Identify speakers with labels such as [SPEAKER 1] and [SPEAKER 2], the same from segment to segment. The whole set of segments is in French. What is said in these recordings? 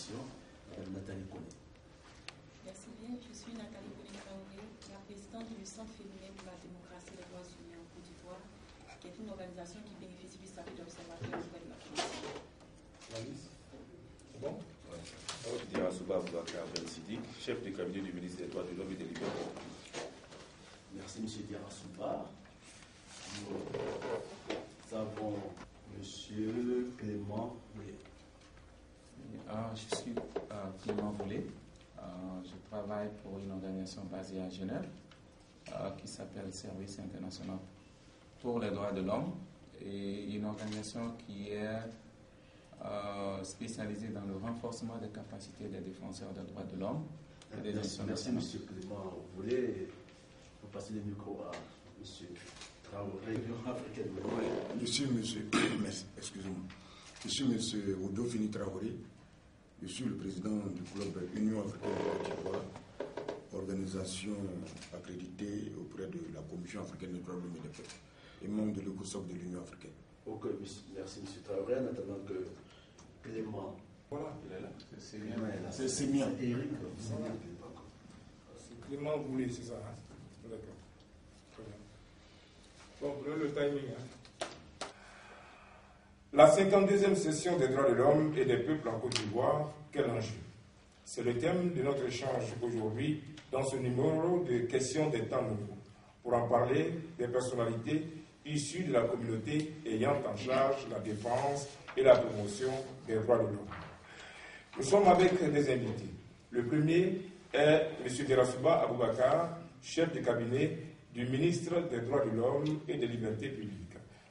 [SPEAKER 1] l'organisation, Mme Nathalie Koné.
[SPEAKER 2] Merci bien, je suis Nathalie Koné-Traoré, la présidente du Centre féminin pour la démocratie et les droits humains en Côte d'Ivoire, qui est une organisation qui bénéficie du statut d'observateur auprès de la Commission.
[SPEAKER 3] La liste, c'est bon?
[SPEAKER 4] Dirasouba Boubacar Ben Sidik, chef de cabinet du ministre des droits de l'homme et des libertés.
[SPEAKER 1] Merci, M. Dirasouba. Nous avons M. Clément Boulet.
[SPEAKER 5] Je suis Clément Boulet. Je travaille pour une organisation basée à Genève qui s'appelle Service international pour les droits de l'homme, et une organisation qui est spécialisée dans le renforcement des capacités des défenseurs des droits de l'homme et des
[SPEAKER 1] Merci, M. Clément Boulet. Vous passez le micro à M. Traoré, Union africaine.
[SPEAKER 6] Je suis M. Oudofini Traoré. Je suis le président du club Union africaine de Côte d'Ivoire, organisation accréditée auprès de la Commission africaine des droits de l'homme et des peuples, et membre de l'ECOSOC de l'Union africaine.
[SPEAKER 1] Ok, merci M. Traoré. En attendant que Clément.
[SPEAKER 3] Voilà, il est là.
[SPEAKER 6] C'est bien.
[SPEAKER 1] Eric.
[SPEAKER 3] Clément Boulet, c'est ça, hein? D'accord. Très bien. Bon, prenez le timing. La 52e session des droits de l'homme et des peuples en Côte d'Ivoire, quel enjeu? C'est le thème de notre échange aujourd'hui dans ce numéro de questions des temps nouveaux. Pour en parler, des personnalités issues de la communauté ayant en charge la défense et la promotion des droits de l'homme. Nous sommes avec des invités. Le premier est M. Dirasouba Boubacar, chef de cabinet du ministre des droits de l'homme et des libertés publiques.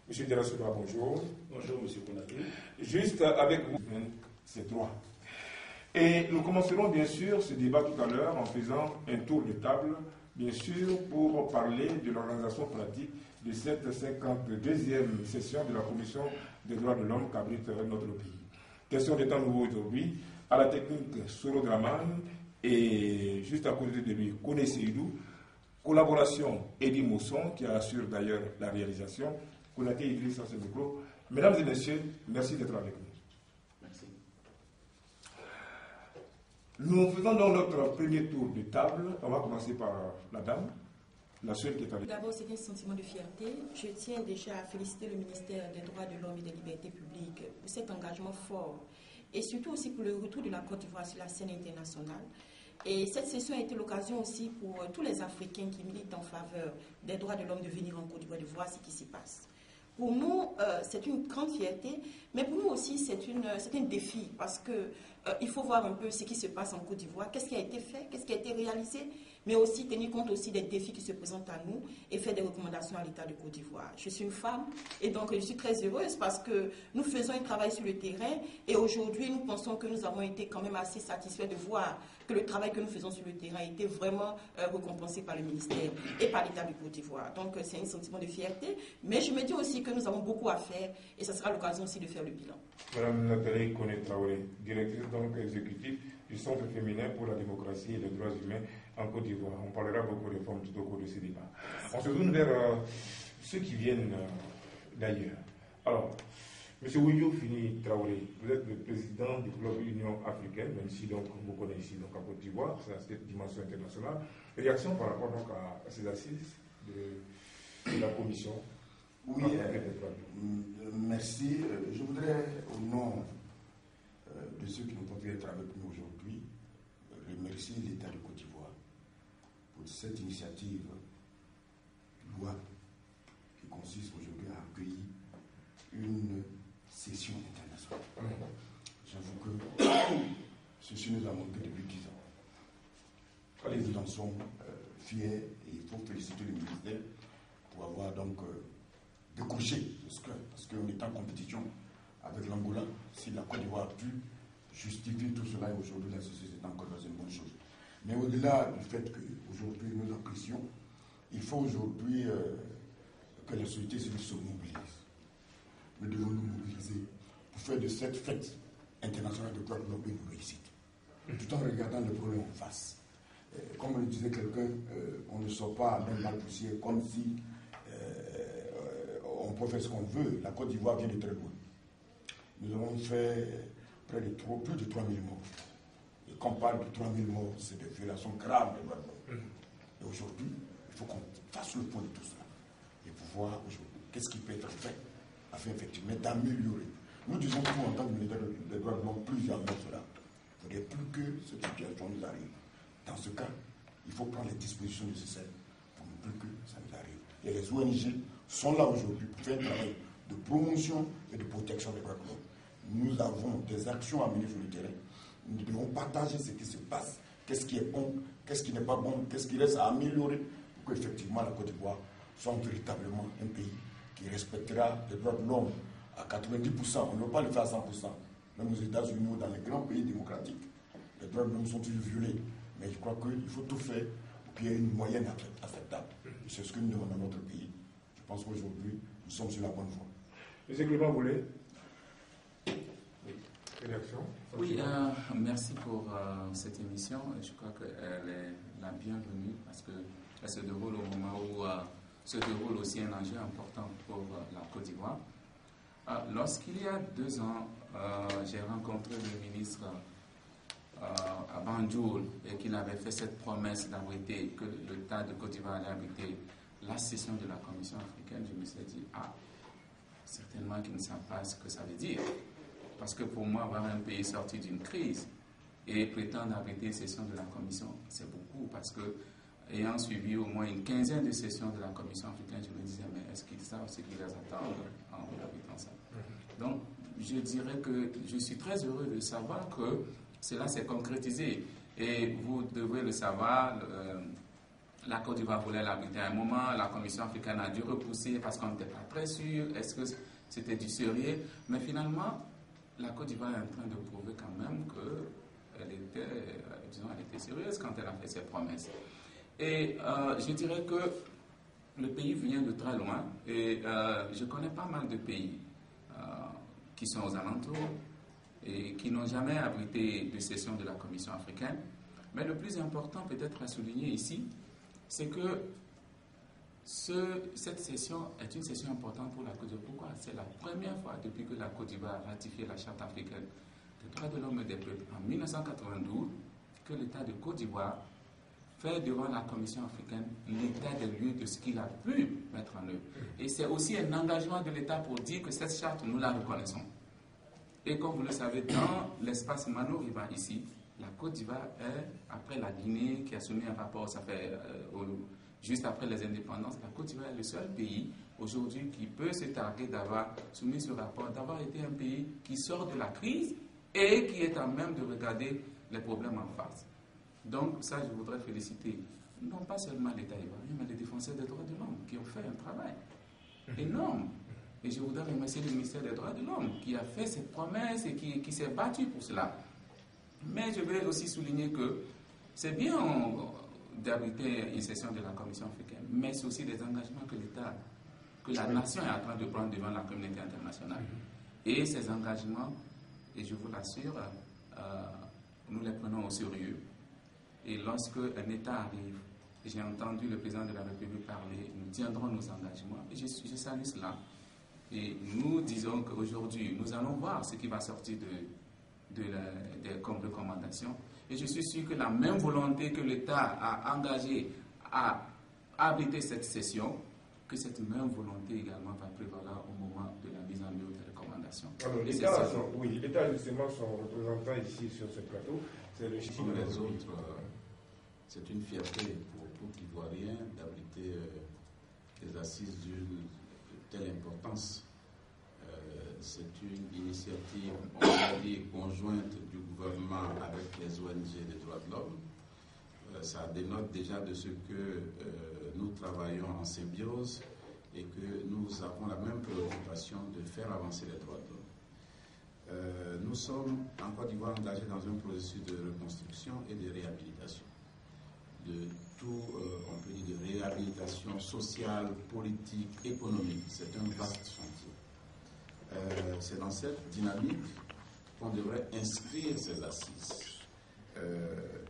[SPEAKER 3] M. Dirasouba, bonjour.
[SPEAKER 1] Bonjour, M. Konaté.
[SPEAKER 3] Juste avec vous, ces droits. Et nous commencerons bien sûr ce débat tout à l'heure en faisant un tour de table, bien sûr, pour parler de l'organisation pratique de cette 52e session de la Commission des droits de l'homme qu'abrite notre pays. Question de temps nouveau aujourd'hui, à la technique Soro Draman et juste à côté de lui, Koné Seydou, collaboration Eddie Mousson qui assure d'ailleurs la réalisation. Konaté Idriss à ce micro. Mesdames et messieurs, merci d'être avec nous.
[SPEAKER 1] Merci.
[SPEAKER 3] Nous faisons donc notre premier tour de table. On va commencer par la dame, la seule qui est avec nous.
[SPEAKER 2] D'abord, c'est un sentiment de fierté. Je tiens déjà à féliciter le ministère des droits de l'homme et des libertés publiques pour cet engagement fort et surtout aussi pour le retour de la Côte d'Ivoire sur la scène internationale. Et cette session a été l'occasion aussi pour tous les Africains qui militent en faveur des droits de l'homme de venir en Côte d'Ivoire, de voir ce qui s'y passe. Pour nous, c'est une grande fierté, mais pour nous aussi, c'est un défi parce qu'il faut voir un peu ce qui se passe en Côte d'Ivoire, qu'est-ce qui a été fait, qu'est-ce qui a été réalisé, mais aussi tenir compte aussi des défis qui se présentent à nous et faire des recommandations à l'État de Côte d'Ivoire. Je suis une femme et donc je suis très heureuse parce que nous faisons un travail sur le terrain et aujourd'hui, nous pensons que nous avons été quand même assez satisfaits de voir que le travail que nous faisons sur le terrain a été vraiment récompensé par le ministère et par l'État de Côte d'Ivoire. Donc c'est un sentiment de fierté, mais je me dis aussi que nous avons beaucoup à faire et ce sera l'occasion aussi de faire le bilan.
[SPEAKER 3] Madame Nathalie Koné-Traoré, directrice donc exécutive du Centre féminin pour la démocratie et les droits humains en Côte d'Ivoire. On parlera beaucoup de femmes tout au cours de ce débat. On se tourne vers ceux qui viennent d'ailleurs. Alors, M. Oudofini Traoré, vous êtes le président du club Union africaine, même si donc, vous connaissez ici donc, en Côte d'Ivoire, c'est cette dimension internationale. Réaction par rapport donc, à ces assises de la commission.
[SPEAKER 6] Oui, merci. Je voudrais, au nom de ceux qui n'ont pas pu être avec nous aujourd'hui, remercier l'État de Côte d'Ivoire pour cette initiative loi qui consiste aujourd'hui à accueillir une session internationale. J'avoue que ceci nous a manqué depuis 10 ans. Nous en sommes fiers et il faut féliciter le ministère pour avoir donc décroché le scrum, parce qu'on est en compétition avec l'Angola. Si la Côte d'Ivoire a pu justifier tout cela, et aujourd'hui la société est encore dans une bonne chose. Mais au-delà du fait qu'aujourd'hui nous apprécions, il faut aujourd'hui que la société civile se mobilise. Nous devons nous mobiliser pour faire de cette fête internationale de droits de l'homme une réussite, tout en regardant le problème en face. Comme le disait quelqu'un, on ne sort pas d'un bal poussière comme si on peut faire ce qu'on veut. La Côte d'Ivoire vient de très loin. Nous avons fait plus de 3000 morts. quand on parle de 3000 morts, c'est des violations graves des droits de l'homme. Et aujourd'hui, il faut qu'on fasse le point de tout cela et pour voir aujourd'hui qu'est-ce qui peut être fait afin effectivement d'améliorer. Nous disons toujours en tant que militaires des droits de l'homme, plus jamais cela. Il ne faudrait plus que cette situation nous arrive. Dans ce cas, il faut prendre les dispositions nécessaires pour ne plus que ça nous arrive. Et les ONG sont là aujourd'hui pour faire un travail de promotion et de protection des droits de l'homme. Nous avons des actions à mener sur le terrain. Nous devons partager ce qui se passe, qu'est-ce qui est bon, qu'est-ce qui n'est pas bon, qu'est-ce qui reste à améliorer pour qu'effectivement la Côte d'Ivoire soit véritablement un pays qui respectera les droits de l'homme à 90%. On ne peut pas le faire à 100%. Même aux États-Unis ou dans les grands pays démocratiques, les droits de l'homme sont toujours violés. Mais je crois qu'il faut tout faire pour qu'il y ait une moyenne acceptable. Et c'est ce que nous demandons à notre pays. Je pense qu'aujourd'hui, nous sommes sur la bonne voie.
[SPEAKER 3] Monsieur Clément Boulet. Réaction.
[SPEAKER 5] Oui, merci pour cette émission. Je crois qu'elle est la bienvenue parce qu'elle se déroule au moment où se déroule aussi un enjeu important pour la Côte d'Ivoire. Lorsqu'il y a 2 ans, j'ai rencontré le ministre à Banjul et qu'il avait fait cette promesse d'abriter, que l'État de Côte d'Ivoire allait abriter la session de la Commission africaine, je me suis dit, certainement qu'ils ne savent pas ce que ça veut dire. Parce que pour moi, avoir un pays sorti d'une crise et prétendre abriter une session de la Commission, c'est beaucoup. Parce que, ayant suivi au moins une 15aine de sessions de la Commission africaine, je me disais, mais est-ce qu'ils savent ce qu'ils les attendent en abritant ça? Donc, je dirais que je suis très heureux de savoir que cela s'est concrétisé. Et vous devez le savoir, la Côte d'Ivoire voulait l'abriter à un moment, la Commission africaine a dû repousser parce qu'on n'était pas très sûr, est-ce que c'était du sérieux? Mais finalement, la Côte d'Ivoire est en train de prouver quand même qu'elle était, elle était sérieuse quand elle a fait ses promesses. Et je dirais que le pays vient de très loin et je connais pas mal de pays qui sont aux alentours et qui n'ont jamais abrité de session de la Commission africaine. Mais le plus important peut-être à souligner ici, c'est que cette session est une session importante pour la Côte d'Ivoire. Pourquoi? C'est la première fois depuis que la Côte d'Ivoire a ratifié la Charte africaine des droits de l'homme et des peuples en 1992 que l'État de Côte d'Ivoire fait devant la Commission africaine l'état des lieux de ce qu'il a pu mettre en œuvre. Et c'est aussi un engagement de l'État pour dire que cette charte, nous la reconnaissons. Et comme vous le savez, dans l'espace Mano-Riba ici, la Côte d'Ivoire est, après la Guinée qui a soumis un rapport, ça fait juste après les indépendances, la Côte d'Ivoire est le seul pays aujourd'hui qui peut se targuer d'avoir soumis ce rapport, d'avoir été un pays qui sort de la crise et qui est à même de regarder les problèmes en face. Donc ça, je voudrais féliciter non pas seulement l'État ivoirien, mais les défenseurs des droits de l'homme qui ont fait un travail énorme. Et je voudrais remercier le ministère des droits de l'homme qui a fait cette promesse et qui s'est battu pour cela. Mais je vais aussi souligner que c'est bien d'abriter une session de la Commission africaine, mais c'est aussi des engagements que l'État, que la nation est en train de prendre devant la communauté internationale. Et ces engagements, et je vous l'assure, nous les prenons au sérieux. Et lorsque un État arrive, j'ai entendu le président de la République parler, nous tiendrons nos engagements. Et je salue cela. Et nous disons qu'aujourd'hui, nous allons voir ce qui va sortir comme recommandation. Et je suis sûr que la même volonté que l'État a engagée à abriter cette session, que cette même volonté également va prévaloir au moment de la mise en œuvre des recommandations.
[SPEAKER 3] Alors, l'État, justement, son représentant ici sur ce plateau, c'est le
[SPEAKER 7] Pour les autres, c'est une fierté pour tout Ivoirien d'abriter des assises d'une telle importance. C'est une initiative, on va dire, conjointe du gouvernement avec les ONG des droits de l'homme. Ça dénote déjà de ce que nous travaillons en symbiose et que nous avons la même préoccupation de faire avancer les droits de l'homme. Nous sommes en Côte d'Ivoire engagés dans un processus de reconstruction et de réhabilitation. De tout, on peut dire, de réhabilitation sociale, politique, économique. C'est un vaste chantier. C'est dans cette dynamique qu'on devrait inscrire ces assises.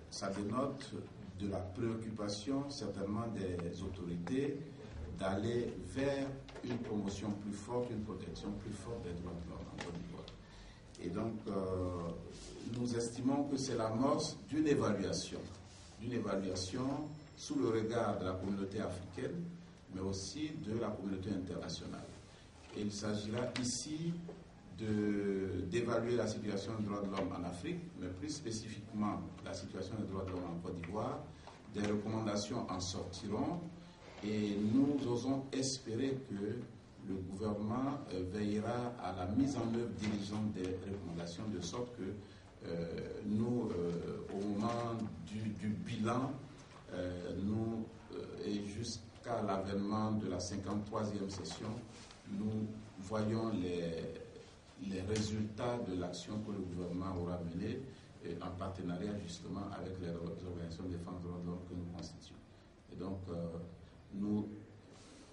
[SPEAKER 7] Ça dénote de la préoccupation certainement des autorités d'aller vers une promotion plus forte, une protection plus forte des droits de l'homme en Côte d'Ivoire. Et donc, nous estimons que c'est l'amorce d'une évaluation sous le regard de la communauté africaine, mais aussi de la communauté internationale. Et il s'agira ici d'évaluer la situation des droits de l'homme en Afrique, mais plus spécifiquement la situation des droits de l'homme en Côte d'Ivoire. Des recommandations en sortiront et nous osons espérer que le gouvernement veillera à la mise en œuvre diligente des recommandations, de sorte que nous, au moment du bilan, et jusqu'à l'avènement de la 53e session, nous voyons les résultats de l'action que le gouvernement aura menée en partenariat justement avec les organisations de défense des droits de l'homme que nous constituons. Et donc, nous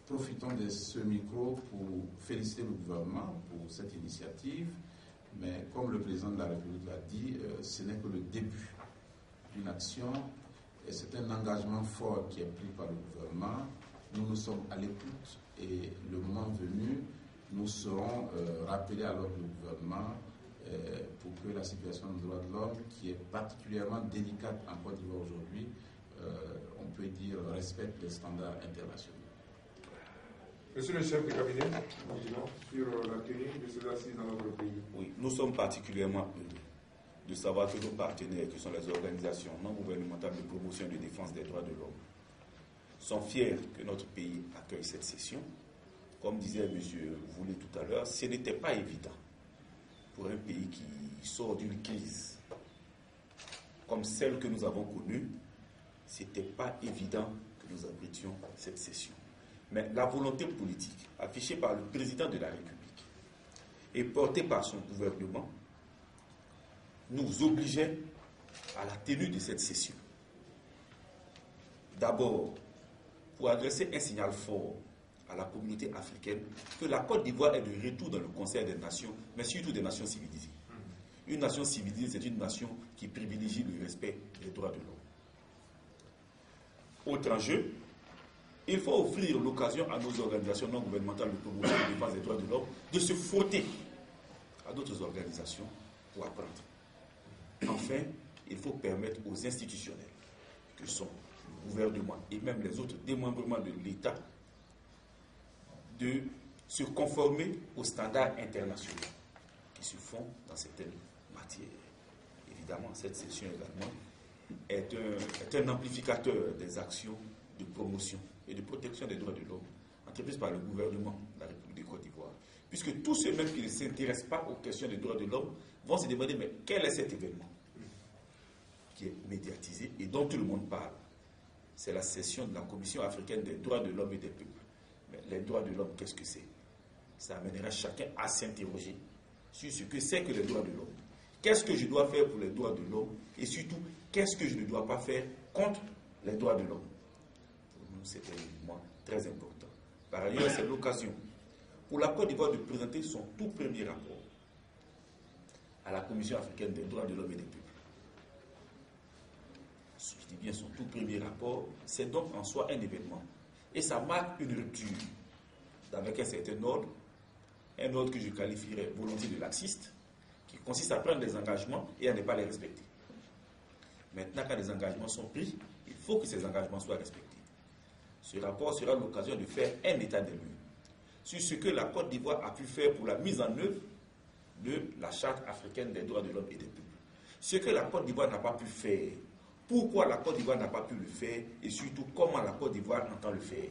[SPEAKER 7] profitons de ce micro pour féliciter le gouvernement pour cette initiative, mais comme le président de la République l'a dit, ce n'est que le début d'une action et c'est un engagement fort qui est pris par le gouvernement. Nous sommes à l'écoute et le moment venu, nous serons rappelés à l'ordre du gouvernement pour que la situation des droits de l'homme, qui est particulièrement délicate en Côte d'Ivoire aujourd'hui, on peut dire, respecte les standards internationaux.
[SPEAKER 3] Monsieur le chef de cabinet, sur la tenue de ces assises dans notre pays.
[SPEAKER 4] Oui, nous sommes particulièrement heureux de savoir que nos partenaires, qui sont les organisations non gouvernementales de promotion et de défense des droits de l'homme, sont fiers que notre pays accueille cette session. Comme disait M. Voulet tout à l'heure, ce n'était pas évident pour un pays qui sort d'une crise comme celle que nous avons connue. Ce n'était pas évident que nous abritions cette session. Mais la volonté politique affichée par le président de la République et portée par son gouvernement nous obligeait à la tenue de cette session. D'abord, pour adresser un signal fort à la communauté africaine que la Côte d'Ivoire est de retour dans le concert des nations, mais surtout des nations civilisées. Une nation civilisée, c'est une nation qui privilégie le respect des droits de l'homme. Autre enjeu, il faut offrir l'occasion à nos organisations non gouvernementales de promotion et de défense des droits de l'homme de se frotter à d'autres organisations pour apprendre. Enfin, il faut permettre aux institutionnels, que sont le gouvernement et même les autres démembrements de l'État, de se conformer aux standards internationaux qui se font dans certaines matières. Évidemment, cette session également est un amplificateur des actions de promotion et de protection des droits de l'homme entreprises par le gouvernement de la République de Côte d'Ivoire. Puisque tous ceux même qui ne s'intéressent pas aux questions des droits de l'homme vont se demander, mais quel est cet événement qui est médiatisé et dont tout le monde parle? C'est la session de la Commission africaine des droits de l'homme et des peuples. Mais les droits de l'homme, qu'est-ce que c'est? Ça amènera chacun à s'interroger sur ce que c'est que les droits de l'homme. Qu'est-ce que je dois faire pour les droits de l'homme? Et surtout, qu'est-ce que je ne dois pas faire contre les droits de l'homme? Pour nous, c'est un élément très important. Par ailleurs, c'est l'occasion pour la Côte d'Ivoire de présenter son tout premier rapport à la Commission africaine des droits de l'homme et des peuples. Je dis bien son tout premier rapport, c'est donc en soi un événement. Et ça marque une rupture avec un certain ordre, un ordre que je qualifierais volontiers de laxiste, qui consiste à prendre des engagements et à ne pas les respecter. Maintenant, quand les engagements sont pris, il faut que ces engagements soient respectés. Ce rapport sera l'occasion de faire un état des lieux sur ce que la Côte d'Ivoire a pu faire pour la mise en œuvre de la Charte africaine des droits de l'homme et des peuples. Ce que la Côte d'Ivoire n'a pas pu faire, pourquoi la Côte d'Ivoire n'a pas pu le faire et surtout comment la Côte d'Ivoire entend le faire.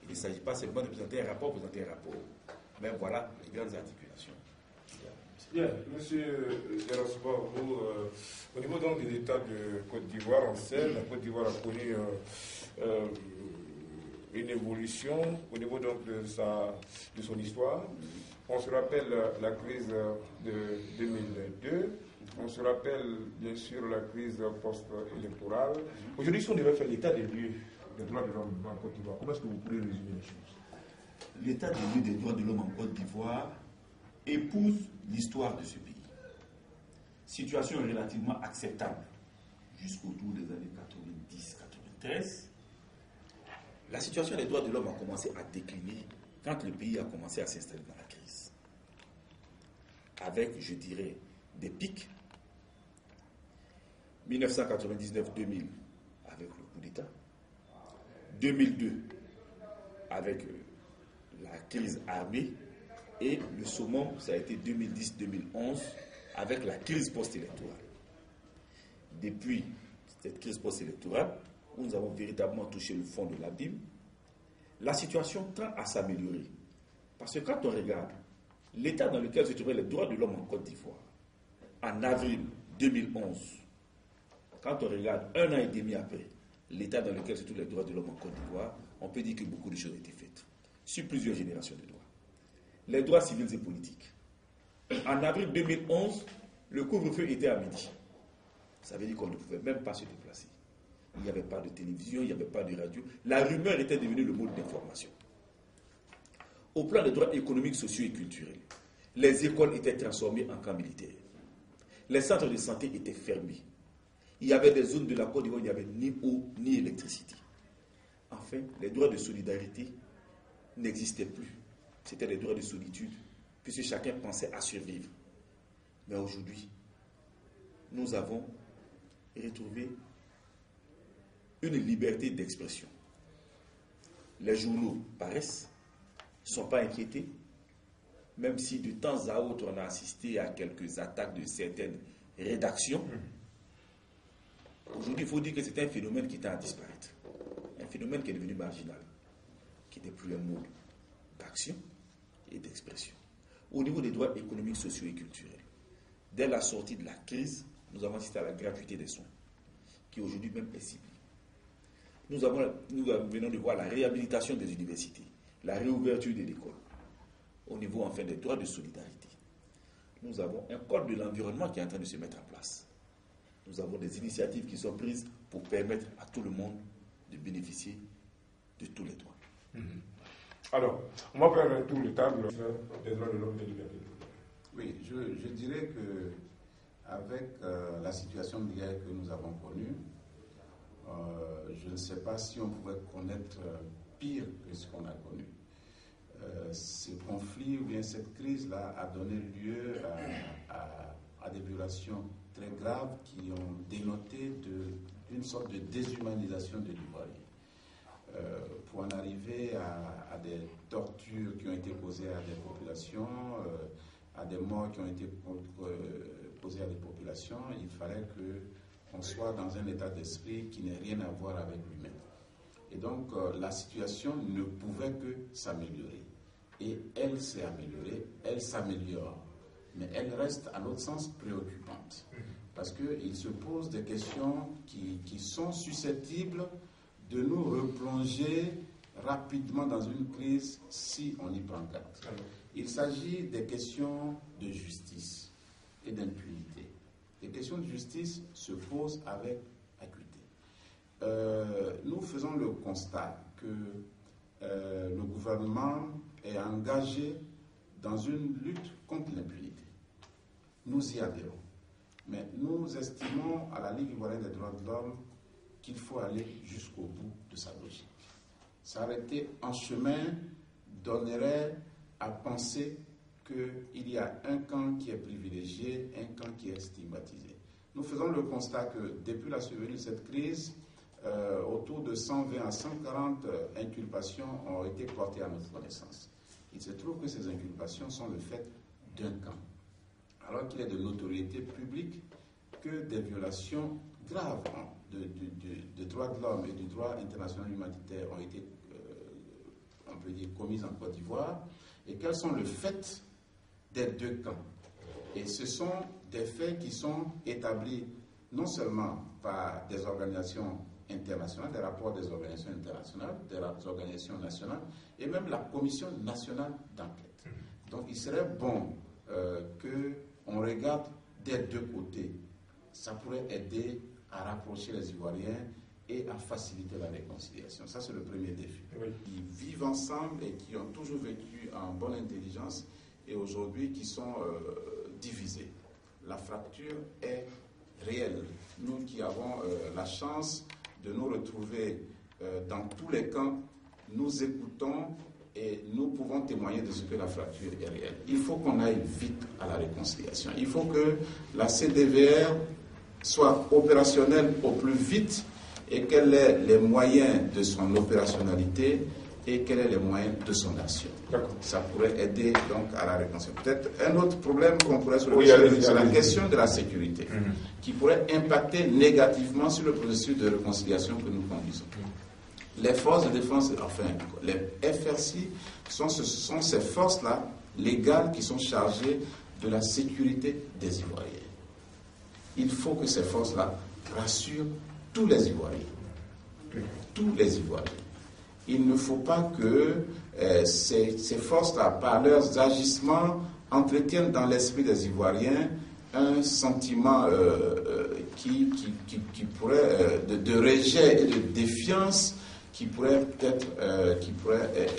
[SPEAKER 4] Il ne s'agit pas seulement de présenter un rapport, mais voilà les grandes articulations.
[SPEAKER 3] Bien, monsieur Erasma, vous, au niveau donc de l'état de Côte d'Ivoire en scène, la Côte d'Ivoire a connu une évolution au niveau donc de son histoire. On se rappelle la crise de 2002, on se rappelle bien sûr la crise post-électorale. Aujourd'hui, si on devait faire l'état des lieux des droits de l'homme en Côte d'Ivoire, comment est-ce que vous pourriez résumer les choses?
[SPEAKER 1] L'état des lieux des droits de l'homme en Côte d'Ivoire épouse l'histoire de ce pays. Situation relativement acceptable jusqu'autour des années 90-93. La situation des droits de l'homme a commencé à décliner quand le pays a commencé à s'installer dans la crise. Avec, je dirais, des pics
[SPEAKER 4] 1999-2000 avec le coup d'État, 2002 avec la crise armée, et le summum, ça a été 2010-2011 avec la crise post-électorale. Depuis cette crise post-électorale, où nous avons véritablement touché le fond de l'abîme, la situation tend à s'améliorer. Parce que quand on regarde l'état dans lequel se trouvaient les droits de l'homme en Côte d'Ivoire, en avril 2011, quand on regarde 1 an et demi après, l'état dans lequel se trouvent les droits de l'homme en Côte d'Ivoire, on peut dire que beaucoup de choses ont été faites, sur plusieurs générations de droits. Les droits civils et politiques. En avril 2011, le couvre-feu était à midi. Ça veut dire qu'on ne pouvait même pas se déplacer. Il n'y avait pas de télévision, il n'y avait pas de radio. La rumeur était devenue le mode d'information. Au plan des droits économiques, sociaux et culturels, les écoles étaient transformées en camps militaires. Les centres de santé étaient fermés. Il y avait des zones de la Côte d'Ivoire où il n'y avait ni eau ni électricité. Enfin, les droits de solidarité n'existaient plus. C'était des droits de solitude, puisque chacun pensait à survivre. Mais aujourd'hui, nous avons retrouvé une liberté d'expression. Les journaux paraissent, ne sont pas inquiétés, même si de temps à autre on a assisté à quelques attaques de certaines rédactions. Aujourd'hui, il faut dire que c'est un phénomène qui tend à disparaître. Un phénomène qui est devenu marginal, qui n'est plus un mode d'action et d'expression. Au niveau des droits économiques, sociaux et culturels, dès la sortie de la crise, nous avons assisté à la gratuité des soins, qui aujourd'hui même est ciblée. Nous venons de voir la réhabilitation des universités, la réouverture de l'école, au niveau enfin des droits de solidarité. Nous avons un code de l'environnement qui est en train de se mettre en place. Nous avons des initiatives qui sont prises pour permettre à tout le monde de bénéficier de tous les droits.
[SPEAKER 3] Alors, on va faire un tour de table des droits de l'homme et des libertés.
[SPEAKER 7] Oui, je dirais que avec la situation d'hier que nous avons connue, je ne sais pas si on pouvait connaître pire que ce qu'on a connu. Ce conflit ou bien cette crise-là a donné lieu à des violations très graves qui ont dénoté d'une sorte de déshumanisation de l'Ivoirien. Pour en arriver à des tortures qui ont été causées à des populations, à des morts qui ont été causées à des populations, il fallait qu'on soit dans un état d'esprit qui n'ait rien à voir avec l'humain. Et donc, la situation ne pouvait que s'améliorer. Et elle s'est améliorée, elle s'améliore. Mais elle reste, à notre sens, préoccupante. Parce qu'il se pose des questions qui sont susceptibles de nous replonger rapidement dans une crise si on y prend garde. Il s'agit des questions de justice et d'impunité. Les questions de justice se posent avec acuité. Nous faisons le constat que le gouvernement est engagé dans une lutte contre l'impunité. Nous y adhérons. Mais nous estimons à la Ligue ivoirienne des droits de l'homme qu'il faut aller jusqu'au bout de sa logique. S'arrêter en chemin donnerait à penser qu'il y a un camp qui est privilégié, un camp qui est stigmatisé. Nous faisons le constat que depuis la survenue de cette crise, autour de 120 à 140 inculpations ont été portées à notre connaissance. Il se trouve que ces inculpations sont le fait d'un camp, alors qu'il est de notoriété publique que des violations graves de droits de l'homme et du droit international humanitaire ont été, on peut dire, commises en Côte d'Ivoire, et quels sont les faits des deux camps. Et ce sont des faits qui sont établis non seulement par des organisations internationales, des rapports des organisations internationales, des organisations nationales, et même la Commission nationale d'enquête. Donc il serait bon qu'on regarde des deux côtés. Ça pourrait aider à rapprocher les Ivoiriens et à faciliter la réconciliation. Ça, c'est le premier défi. Oui. Qui vivent ensemble et qui ont toujours vécu en bonne intelligence et aujourd'hui qui sont divisés. La fracture est réelle. Nous qui avons la chance de nous retrouver dans tous les camps, nous écoutons et nous pouvons témoigner de ce que la fracture est réelle. Il faut qu'on aille vite à la réconciliation. Il faut que la CDVR soit opérationnelle au plus vite et quels sont les moyens de son opérationnalité et quels sont les moyens de son action. Ça pourrait aider donc à la réconciliation. Peut-être un autre problème qu'on pourrait soulever, c'est la question de la sécurité, qui pourrait impacter négativement sur le processus de réconciliation que nous conduisons. Les forces de défense, enfin, les FRC, ce sont ces forces-là, légales, qui sont chargées de la sécurité des Ivoiriens. Il faut que ces forces-là rassurent tous les Ivoiriens. Tous les Ivoiriens. Il ne faut pas que ces forces-là, par leurs agissements, entretiennent dans l'esprit des Ivoiriens un sentiment qui pourrait de rejet et de défiance qui pourrait peut-être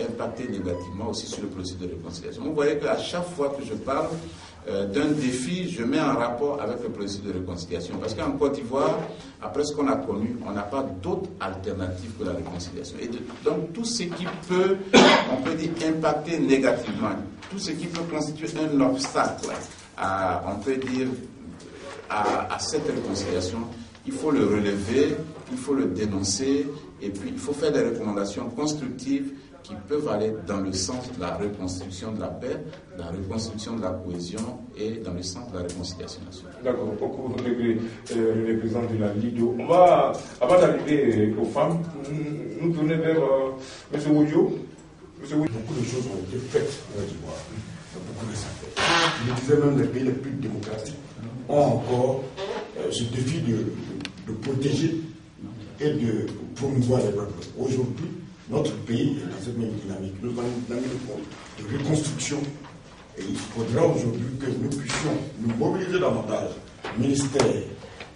[SPEAKER 7] impacter négativement aussi sur le processus de réconciliation. Vous voyez qu'à chaque fois que je parle d'un défi, je mets en rapport avec le processus de réconciliation. Parce qu'en Côte d'Ivoire, après ce qu'on a connu, on n'a pas d'autre alternative que la réconciliation. Et donc tout ce qui peut, on peut dire, impacter négativement, tout ce qui peut constituer un obstacle, on peut dire, à cette réconciliation, il faut le relever, il faut le dénoncer, et puis il faut faire des recommandations constructives qui peuvent aller dans le sens de la reconstruction de la paix, de la reconstruction de la cohésion et dans le sens de la réconciliation nationale.
[SPEAKER 3] D'accord, beaucoup le président de la LIDO. On va, avant d'arriver aux femmes, nous tourner vers M. Wodio.
[SPEAKER 6] Beaucoup de choses ont été faites en Côte d'Ivoire. Beaucoup de ça fait. Je disais même les pays les plus démocratiques ont encore ce défi de protéger et de promouvoir les droits de l'homme. Aujourd'hui, notre pays est dans cette même dynamique. Nous avons une dynamique de reconstruction. Et il faudra aujourd'hui que nous puissions nous mobiliser davantage, ministère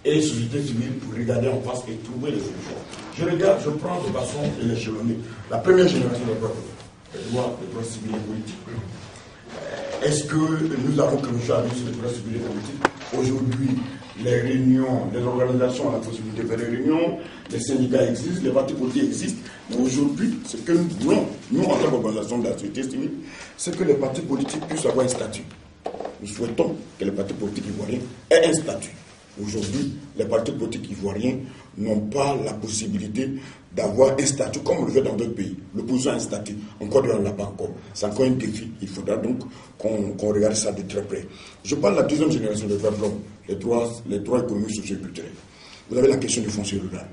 [SPEAKER 6] et société civile, pour regarder en face et trouver les solutions. Je prends de façon échelonnée la première génération de droits civils et politiques. Est-ce que nous avons quelque chose à dire sur les droits civils et politiques? Aujourd'hui, les réunions, les organisations ont la possibilité de faire des réunions, les syndicats existent, les partis politiques existent, mais aujourd'hui, ce que nous voulons, nous en tant qu'organisation de la société civile, c'est que les partis politiques puissent avoir un statut. Nous souhaitons que les partis politiques ivoiriens aient un statut. Aujourd'hui, les partis politiques ivoiriens n'ont pas la possibilité d'avoir un statut comme on le fait dans d'autres pays. L'opposition a un statut, encore on ne l'a pas encore. C'est encore un défi. Il faudra donc qu'on regarde ça de très près. Je parle de la deuxième génération de droits de l'homme, les droits économiques, sociaux et culturels. Vous avez la question du foncier rural.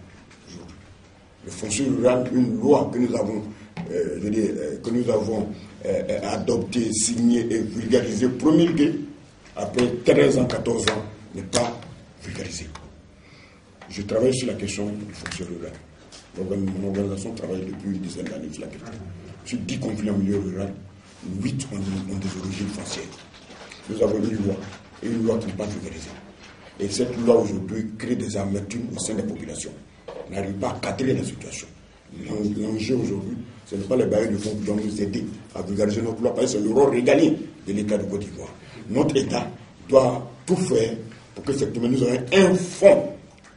[SPEAKER 6] Aujourd'hui. Le foncier rural, une loi que nous avons, adoptée, signée et vulgarisée, promulguée, après 13 ans, 14 ans, n'est pas vulgarisée. Je travaille sur la question du foncier rural. Mon organisation travaille depuis une dizaine d'années sur la question. Sur 10 conflits en milieu rural, 8 ont des origines foncières. Nous avons une loi qui n'est pas vulgarisée. Et cette loi aujourd'hui crée des amertumes au sein des populations. On n'arrive pas à cadrer la situation. L'enjeu aujourd'hui, ce n'est pas les bailleurs de fonds qui doivent nous aider à vulgariser notre loi, parce que c'est le rôle régalien de l'État de Côte d'Ivoire. Notre État doit tout faire pour qu'effectivement nous ayons un fonds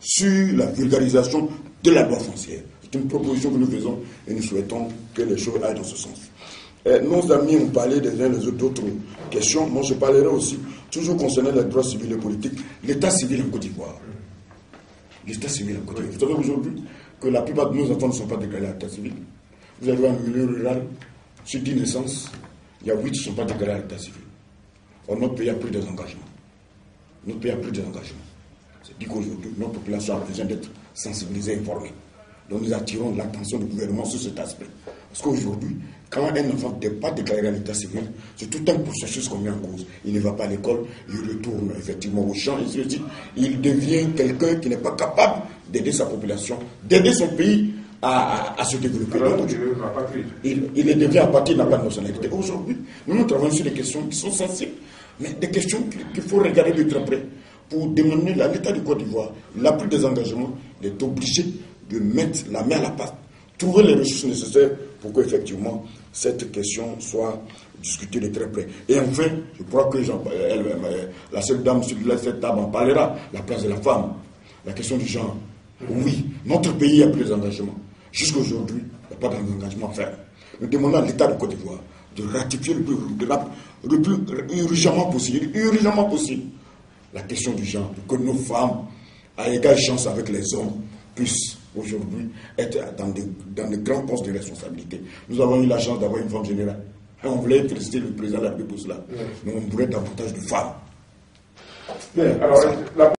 [SPEAKER 6] sur la vulgarisation de la loi foncière. C'est une proposition que nous faisons et nous souhaitons que les choses aillent dans ce sens. Nos amis ont parlé des uns des autres d'autres questions. Moi, je parlerai aussi, toujours concernant les droits civils et politiques, l'état civil en Côte d'Ivoire. L'état civil en Côte d'Ivoire. Vous savez aujourd'hui que la plupart de nos enfants ne sont pas déclarés à l'état civil. Vous avez un milieu rural, sur 10 naissances, il y a 8 qui ne sont pas déclarés à l'état civil. Or, notre pays a pris des engagements. Notre pays a pris des engagements. C'est-à-dire qu'aujourd'hui, notre population a besoin d'être sensibilisée, informée. Donc nous attirons l'attention du gouvernement sur cet aspect. Parce qu'aujourd'hui, quand un enfant n'est pas déclaré à l'état civil, c'est tout un processus qu'on met en cause. Il ne va pas à l'école, il retourne effectivement au champ, et ceci. Il devient quelqu'un qui n'est pas capable d'aider sa population, d'aider son pays à se développer. Donc, il devient apatride, il n'a pas de nationalité. Aujourd'hui, nous travaillons sur des questions qui sont sensibles, mais des questions qu'il faut regarder de très près. Pour demander à l'État du Côte d'Ivoire, il a pris des engagements, il est obligé de mettre la main à la pâte, trouver les ressources nécessaires pour qu'effectivement cette question soit discutée de très près. Et enfin, je crois que la seule dame sur cette table en parlera, la place de la femme, la question du genre. Oui, notre pays a pris des engagements. Jusqu'à aujourd'hui, il n'y a pas d'engagement ferme. Nous demandons à l'État du Côte d'Ivoire de ratifier le plus urgemment possible, la question du genre, pour que nos femmes à égale chance avec les hommes, puissent aujourd'hui être dans de grands postes de responsabilité. Nous avons eu la chance d'avoir une femme générale. Et on voulait féliciter le président de la République pour cela. Mais on voulait davantage de femmes.
[SPEAKER 3] Bien, alors la